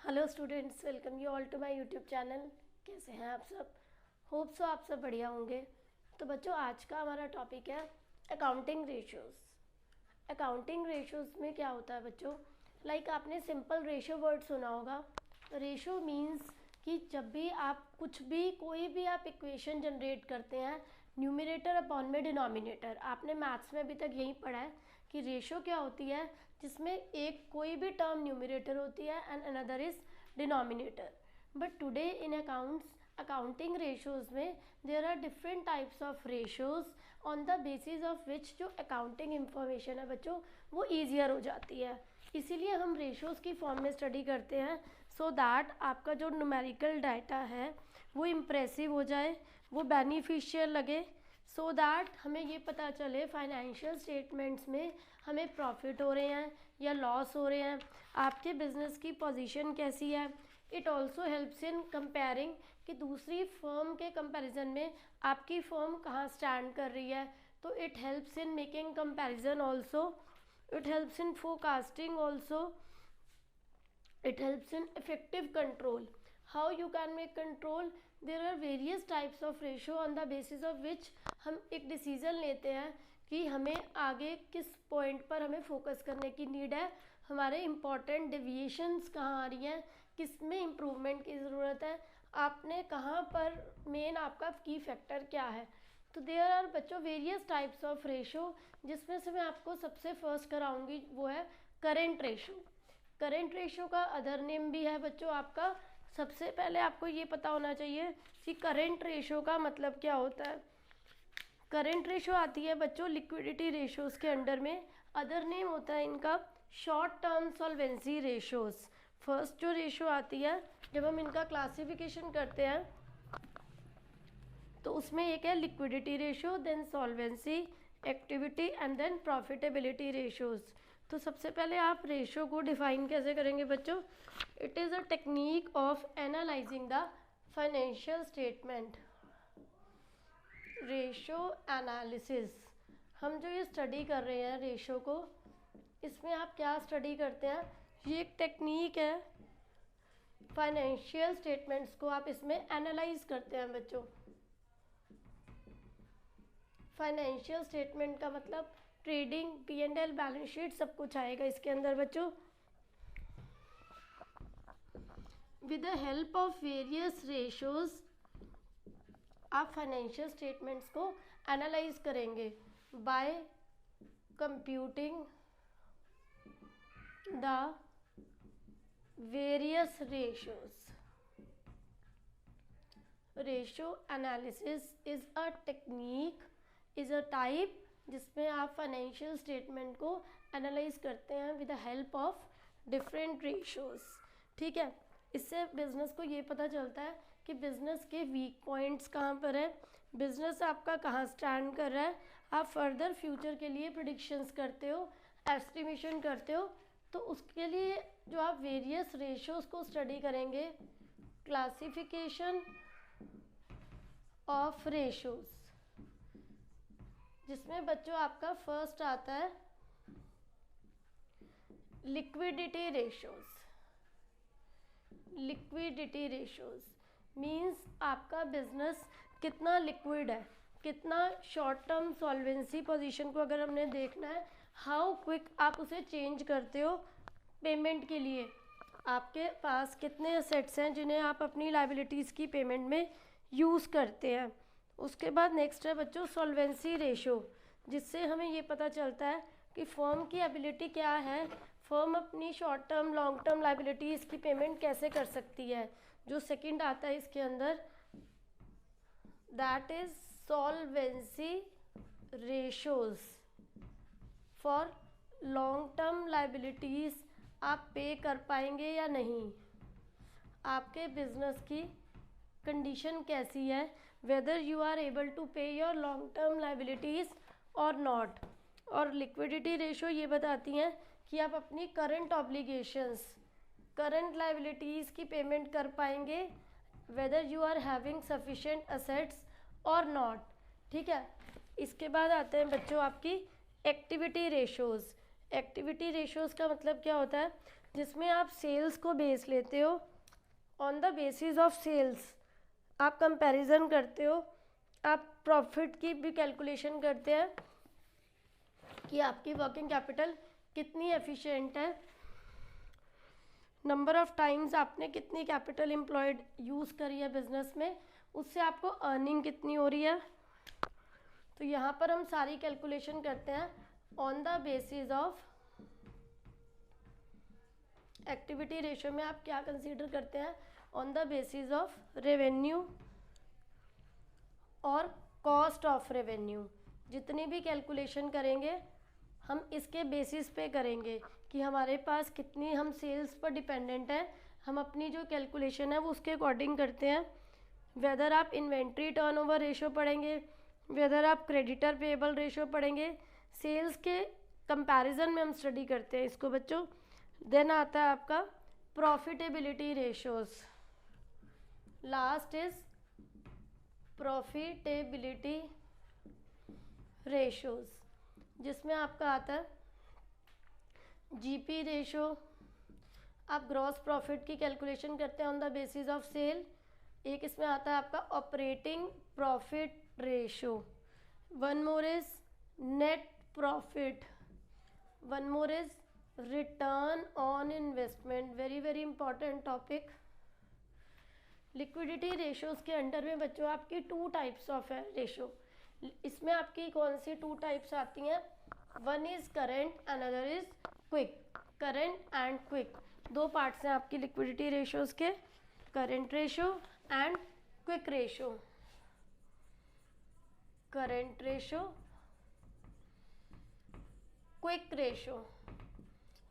Hello students, welcome you all to my YouTube channel. कैसे हैं आप सब? होप सो आप सब बढ़िया होंगे। तो बच्चों, आज का हमारा टॉपिक है अकाउंटिंग रेशियोज़। अकाउंटिंग रेशियोज़ में क्या होता है बच्चों, आपने सिंपल रेशियो वर्ड सुना होगा। रेशियो मीन्स कि जब भी आप कोई भी आप इक्वेशन जनरेट करते हैं, न्यूमरेटर अपॉन में डिनोमिनेटर, आपने मैथ्स में अभी तक यही पढ़ा है कि रेशियो क्या होती है, जिसमें एक कोई भी टर्म न्यूमरेटर होती है and another is denominator. But today in accounting ratios में there are different types of ratios on the basis of which जो अकाउंटिंग इंफॉर्मेशन है बच्चों वो ईजियर हो जाती है। इसीलिए हम रेशियोज की फॉर्म में स्टडी करते हैं सो दैट आपका जो न्यूमेरिकल डाटा है वो इम्प्रेसिव हो जाए, वो बेनिफिशियल लगे, सो दैट हमें ये पता चले फाइनेंशियल स्टेटमेंट्स में हमें प्रॉफिट हो रहे हैं या लॉस हो रहे हैं, आपके बिजनेस की पोजीशन कैसी है। It also helps in comparing कि दूसरी फर्म के कंपैरिजन में आपकी फर्म कहाँ स्टैंड कर रही है। तो it helps in making comparison also, it helps in forecasting also, it helps in effective control. How you can make control? There are various types of ratio on the basis of which हम एक decision लेते हैं कि हमें आगे किस point पर हमें फोकस करने की नीड है, हमारे इम्पॉर्टेंट डेविएशंस कहाँ आ रही हैं, किस में इम्प्रूवमेंट की ज़रूरत है, आपने कहाँ पर मेन आपका की फैक्टर क्या है। तो देयर आर बच्चों वेरियस टाइप्स ऑफ रेशो, जिसमें से मैं आपको सबसे फर्स्ट कराऊंगी वो है करेंट रेशो। करेंट रेशियो का अदर नेम भी है बच्चों आपका। सबसे पहले आपको ये पता होना चाहिए कि करेंट रेशियो का मतलब क्या होता है। करेंट रेशियो आती है बच्चों लिक्विडिटी रेशियोज के अंडर में। अदर नेम होता है इनका short term solvency ratios. First जो रेशियो आती है जब हम इनका क्लासिफिकेशन करते हैं तो उसमें एक है liquidity ratio, then solvency, activity and then profitability ratios. तो सबसे पहले आप रेशियो को डिफाइन कैसे करेंगे बच्चों? It is a technique of analysing the financial statement. Ratio analysis, हम जो ये स्टडी कर रहे हैं रेशियो को, इसमें आप क्या स्टडी करते हैं, ये एक टेक्निक है। फाइनेंशियल स्टेटमेंट्स को आप इसमें एनालाइज करते हैं बच्चों। फाइनेंशियल स्टेटमेंट का मतलब ट्रेडिंग, P&L, बैलेंस शीट सब कुछ आएगा इसके अंदर बच्चों। With the help of various ratios आप फाइनेंशियल स्टेटमेंट्स को एनालाइज करेंगे by computing the various ratios. Ratio analysis is a technique, is a type जिसमें आप फाइनेंशियल स्टेटमेंट को एनालाइज करते हैं with the help of different ratios. ठीक है, इससे बिजनेस को ये पता चलता है कि बिजनेस के वीक पॉइंट्स कहाँ पर है, बिजनेस आपका कहाँ स्टैंड कर रहा है। आप फर्दर फ्यूचर के लिए प्रेडिक्शंस करते हो, एस्टिमेशन करते हो, तो उसके लिए जो आप वेरियस रेशियोज को स्टडी करेंगे। क्लासिफिकेशन ऑफ रेशियोज, जिसमें बच्चों आपका फर्स्ट आता है liquidity ratios. Liquidity ratios means आपका बिजनेस कितना लिक्विड है, कितना शॉर्ट टर्म सॉल्वेंसी पोजीशन को अगर हमने देखना है, हाउ क्विक आप उसे चेंज करते हो पेमेंट के लिए, आपके पास कितने असेट्स हैं जिन्हें आप अपनी लायबिलिटीज़ की पेमेंट में यूज़ करते हैं। उसके बाद नेक्स्ट है बच्चों सॉल्वेंसी रेशियो, जिससे हमें ये पता चलता है कि फर्म की एबिलिटी क्या है, फर्म अपनी short term long term liabilities की पेमेंट कैसे कर सकती है। जो सेकंड आता है इसके अंदर that is solvency ratios for long term liabilities, आप पे कर पाएंगे या नहीं, आपके बिजनेस की कंडीशन कैसी है, whether you are able to pay your long term liabilities और नॉट। और लिक्विडिटी रेशियो ये बताती हैं कि आप अपनी करंट ऑब्लिगेशंस, करंट लायबिलिटीज़ की पेमेंट कर पाएंगे, whether you are having sufficient assets और नॉट। ठीक है, इसके बाद आते हैं बच्चों आपकी एक्टिविटी रेशियोज़। एक्टिविटी रेशियोज़ का मतलब क्या होता है, जिसमें आप सेल्स को बेस लेते हो, on the basis of sales आप कंपैरिजन करते हो, आप प्रॉफिट की भी कैलकुलेशन करते हैं कि आपकी वर्किंग कैपिटल कितनी एफिशिएंट है, नंबर ऑफ टाइम्स आपने कितनी कैपिटल एम्प्लॉयड यूज़ करी है बिजनेस में, उससे आपको अर्निंग कितनी हो रही है। तो यहाँ पर हम सारी कैलकुलेशन करते हैं on the basis of activity ratio में आप क्या कंसीडर करते हैं, on the basis of revenue और कॉस्ट ऑफ रेवेन्यू। जितनी भी कैलकुलेशन करेंगे हम इसके बेसिस पे करेंगे कि हमारे पास कितनी, हम सेल्स पर डिपेंडेंट है, हम अपनी जो कैलकुलेशन है वो उसके अकॉर्डिंग करते हैं। वेदर आप इन्वेंट्री टर्नओवर रेशियो पढ़ेंगे, वेदर आप क्रेडिटर पेएबल रेशियो पढ़ेंगे, सेल्स के कंपैरिजन में हम स्टडी करते हैं इसको बच्चों। देन आता है आपका profitability ratios, last is profitability ratios, जिसमें आपका आता है जीपी रेशियो, आप ग्रॉस प्रॉफिट की कैलकुलेशन करते हैं on the basis of sale. एक इसमें आता है आपका operating profit ratio, one more is net profit, one more is return on investment, very very important topic. Liquidity ratios के अंडर में बच्चों आपकी टू टाइप्स ऑफ है रेशियो, इसमें आपकी कौन सी टू टाइप्स आती हैं, one is current another is quick. Current and quick दो पार्ट्स हैं आपकी लिक्विडिटी रेशियोज के, current ratio and quick ratio. Current ratio, quick ratio,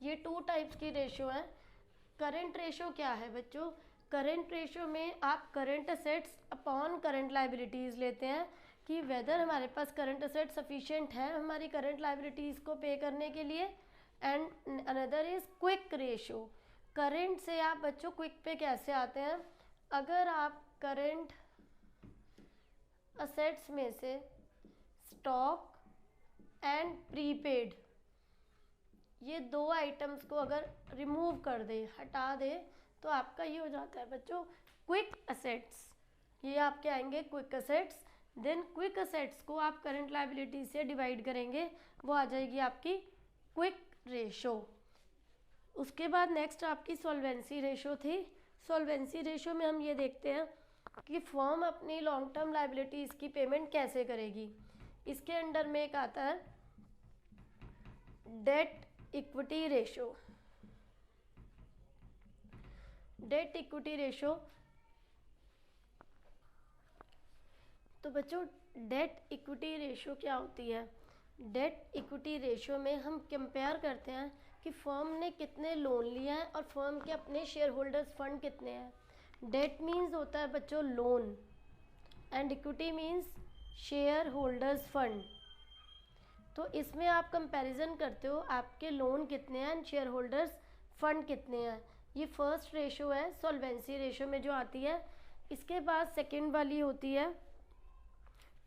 ये टू टाइप्स की रेशियो है। करेंट रेशियो क्या है बच्चों, करेंट रेशियो में आप current assets upon current liabilities लेते हैं कि वेदर हमारे पास करंट असेट सफिशिएंट है हमारी करंट लाइबिलिटीज़ को पे करने के लिए। And another is quick ratio, current से आप बच्चों क्विक पे कैसे आते हैं, अगर आप करंट असेट्स में से स्टॉक एंड प्रीपेड ये दो आइटम्स को अगर रिमूव कर दे, हटा दे, तो आपका ये हो जाता है बच्चों क्विक असेट्स, ये आपके आएंगे quick assets. Then quick assets को आप करंट लायबिलिटी से डिवाइड करेंगे, वो आ जाएगी आपकी क्विक रेशो। उसके बाद नेक्स्ट आपकी सॉल्वेंसी रेशो थी। सॉल्वेंसी रेशो में हम ये देखते हैं कि फर्म अपनी लॉन्ग टर्म लायबिलिटीज़ की पेमेंट कैसे करेगी। इसके अंडर में एक आता है debt equity ratio. Debt equity ratio, तो बच्चों डेट इक्विटी रेशो क्या होती है, डेट इक्विटी रेशो में हम कंपेयर करते हैं कि फर्म ने कितने लोन लिया है और फर्म के अपने शेयर होल्डर्स फंड कितने हैं। डेट मीन्स होता है बच्चों loan and equity means share holders fund. तो इसमें आप कंपैरिजन करते हो आपके लोन कितने हैं एंड शेयर होल्डर्स फंड कितने हैं। ये फर्स्ट रेशो है सॉल्वेंसी रेशो में जो आती है। इसके बाद सेकंड वाली होती है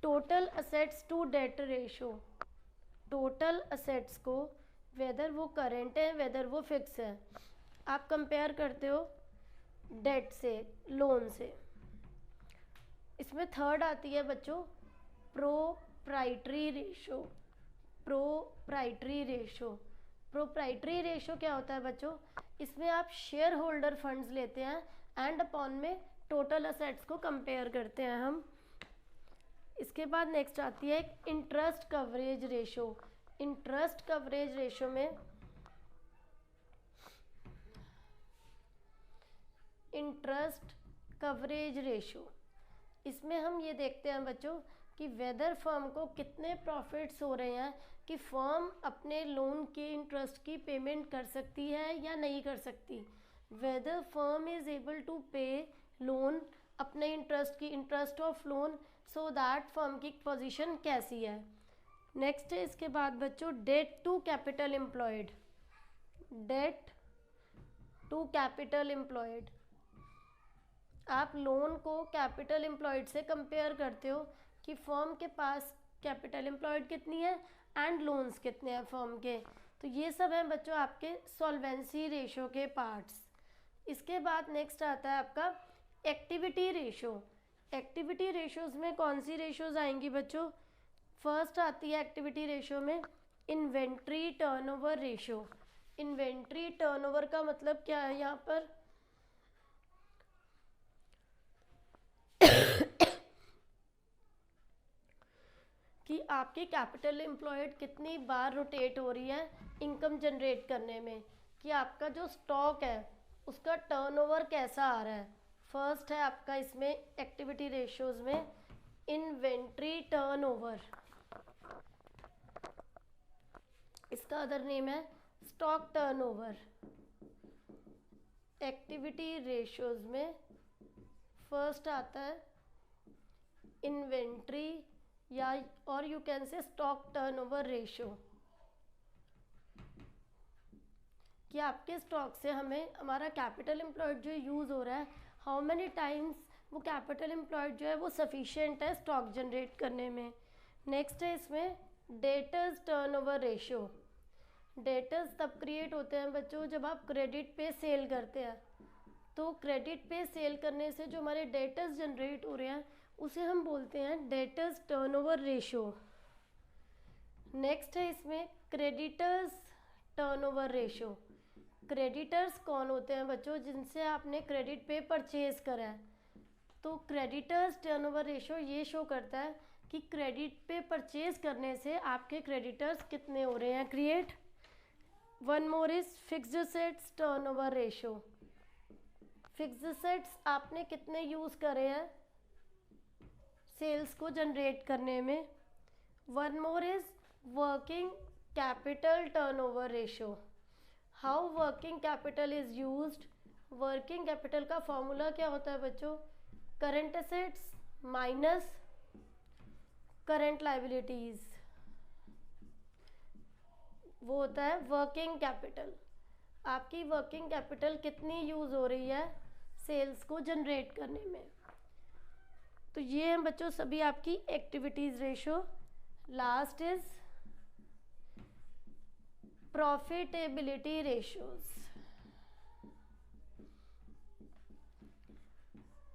total assets to debt ratio. Total assets को वेदर वो करेंट है वेदर वो फिक्स है आप कंपेयर करते हो डेट से, लोन से। इसमें थर्ड आती है बच्चों proprietary ratio. Proprietary ratio, proprietary ratio क्या होता है बच्चों, इसमें आप शेयर होल्डर फंड्स लेते हैं एंड अपॉन में टोटल असेट्स को कंपेयर करते हैं हम। इसके बाद नेक्स्ट आती है एक interest coverage ratio. Interest coverage ratio में इंटरेस्ट कवरेज रेशो, इसमें हम ये देखते हैं बच्चों कि वेदर फर्म को कितने प्रॉफिट्स हो रहे हैं कि फर्म अपने लोन के इंटरेस्ट की पेमेंट कर सकती है या नहीं कर सकती। Whether firm is able to pay loan, अपने इंटरेस्ट की interest of loan, so that firm की पोजीशन कैसी है। नेक्स्ट है इसके बाद बच्चों debt to capital employed. Debt to capital employed, आप लोन को कैपिटल एम्प्लॉयड से कंपेयर करते हो कि फर्म के पास कैपिटल एम्प्लॉयड कितनी है एंड लोन्स कितने हैं फर्म के। तो ये सब हैं बच्चों आपके सॉल्वेंसी रेशो के पार्ट्स। इसके बाद नेक्स्ट आता है आपका एक्टिविटी रेशो। एक्टिविटी रेशोज में कौन सी रेशोज आएंगी बच्चों? फर्स्ट आती है एक्टिविटी रेशो में inventory turnover ratio. Inventory turnover का मतलब क्या है यहाँ पर? कि आपकी कैपिटल एम्प्लॉयड कितनी बार रोटेट हो रही है इनकम जनरेट करने में, कि आपका जो स्टॉक है उसका टर्नओवर कैसा आ रहा है। फर्स्ट है आपका इसमें एक्टिविटी रेशियोज में इन्वेंट्री टर्नओवर, इसका अदर नेम है स्टॉक टर्नओवर। एक्टिविटी रेशियोज में फर्स्ट आता है इन्वेंट्री या और you can say stock turnover ratio, कि आपके स्टॉक से हमें हमारा कैपिटल एम्प्लॉयड जो यूज़ हो रहा है, हाउ मेनी टाइम्स वो कैपिटल एम्प्लॉयड जो है वो सफिशिएंट है स्टॉक जनरेट करने में। नेक्स्ट है इसमें डेटर्स टर्नओवर रेशियो। डेटर्स तब क्रिएट होते हैं बच्चों जब आप क्रेडिट पे सेल करते हैं, तो क्रेडिट पे सेल करने से जो हमारे डेटर्स जनरेट हो रहे हैं उसे हम बोलते हैं डेटर्स टर्नओवर रेशियो। नेक्स्ट है इसमें क्रेडिटर्स टर्नओवर रेशियो। क्रेडिटर्स कौन होते हैं बच्चों? जिनसे आपने क्रेडिट पे परचेज करा है, तो क्रेडिटर्स टर्नओवर रेशियो ये शो करता है कि क्रेडिट पे परचेज करने से आपके क्रेडिटर्स कितने हो रहे हैं create. One more is fixed assets turnover ratio. Fixed assets आपने कितने यूज़ करे हैं सेल्स को जनरेट करने में। One more is working capital turnover ratio. How working capital is used? Working capital का फॉर्मूला क्या होता है बच्चों? Current assets minus current liabilities, वो होता है वर्किंग कैपिटल। आपकी वर्किंग कैपिटल कितनी यूज हो रही है सेल्स को जनरेट करने में। तो ये हैं बच्चों सभी आपकी activities ratio. Last is profitability ratios.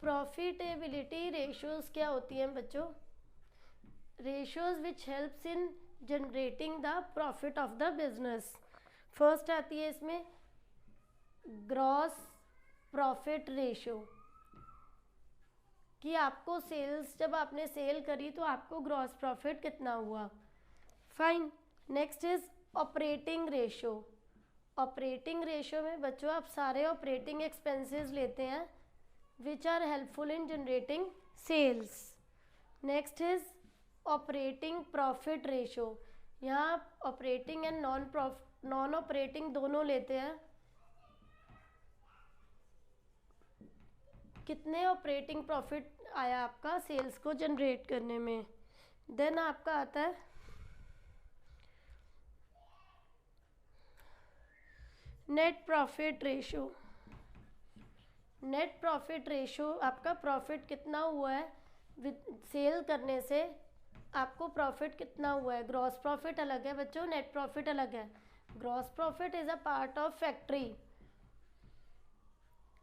Profitability ratios क्या होती हैं बच्चों? Ratios which helps in generating the profit of the business. First आती है इसमें ग्रॉस प्रॉफिट रेशियो, कि आपको सेल्स जब आपने सेल करी तो आपको ग्रॉस प्रॉफिट कितना हुआ। Fine. Next is operating ratio. Operating ratio में बच्चों आप सारे ऑपरेटिंग एक्सपेंसेस लेते हैं which are helpful in generating sales. Next is operating profit ratio. यहाँ ऑपरेटिंग एंड नॉन ऑपरेटिंग दोनों लेते हैं। कितने ऑपरेटिंग प्रॉफिट आया आपका सेल्स को जनरेट करने में। देन आपका आता है net profit ratio. Net profit ratio आपका प्रॉफिट कितना हुआ है विद सेल करने से, आपको प्रॉफिट कितना हुआ है। ग्रॉस प्रॉफिट अलग है बच्चों, नेट प्रॉफिट अलग है। Gross profit is a part of factory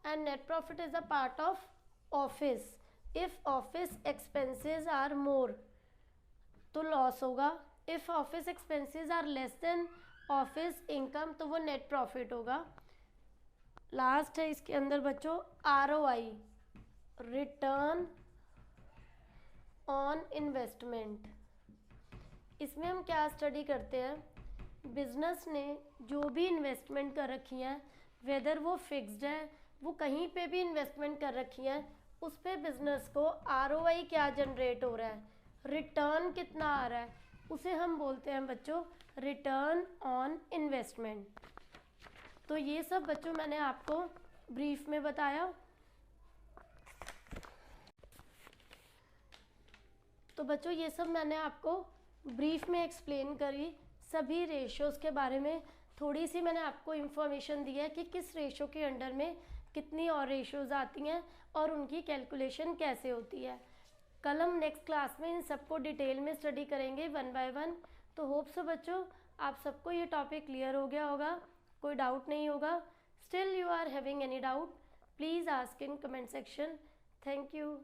and net profit is a part of office. If office expenses are more तो लॉस होगा। If office expenses are less than office income तो वो net profit होगा। Last है इसके अंदर बच्चों ROI, return on investment. इसमें हम क्या स्टडी करते हैं, बिजनेस ने जो भी इन्वेस्टमेंट कर रखी है वेदर वो फिक्स्ड है, वो कहीं पे भी इन्वेस्टमेंट कर रखी है, उस पे बिजनेस को ROI क्या जनरेट हो रहा है, रिटर्न कितना आ रहा है, उसे हम बोलते हैं बच्चों रिटर्न ऑन इन्वेस्टमेंट। तो ये सब बच्चों मैंने आपको ब्रीफ में बताया। तो बच्चों ये सब मैंने आपको ब्रीफ में एक्सप्लेन करी। सभी रेशियोज के बारे में थोड़ी सी मैंने आपको इन्फॉर्मेशन दी है कि किस रेशियो के अंडर में कितनी और रेशियोज आती हैं और उनकी कैलकुलेशन कैसे होती है। कल हम नेक्स्ट क्लास में इन सबको डिटेल में स्टडी करेंगे 1 बाय 1। तो होप सो बच्चों आप सबको ये टॉपिक क्लियर हो गया होगा, कोई डाउट नहीं होगा. Still you are having any doubt, please ask in comment section. Thank you.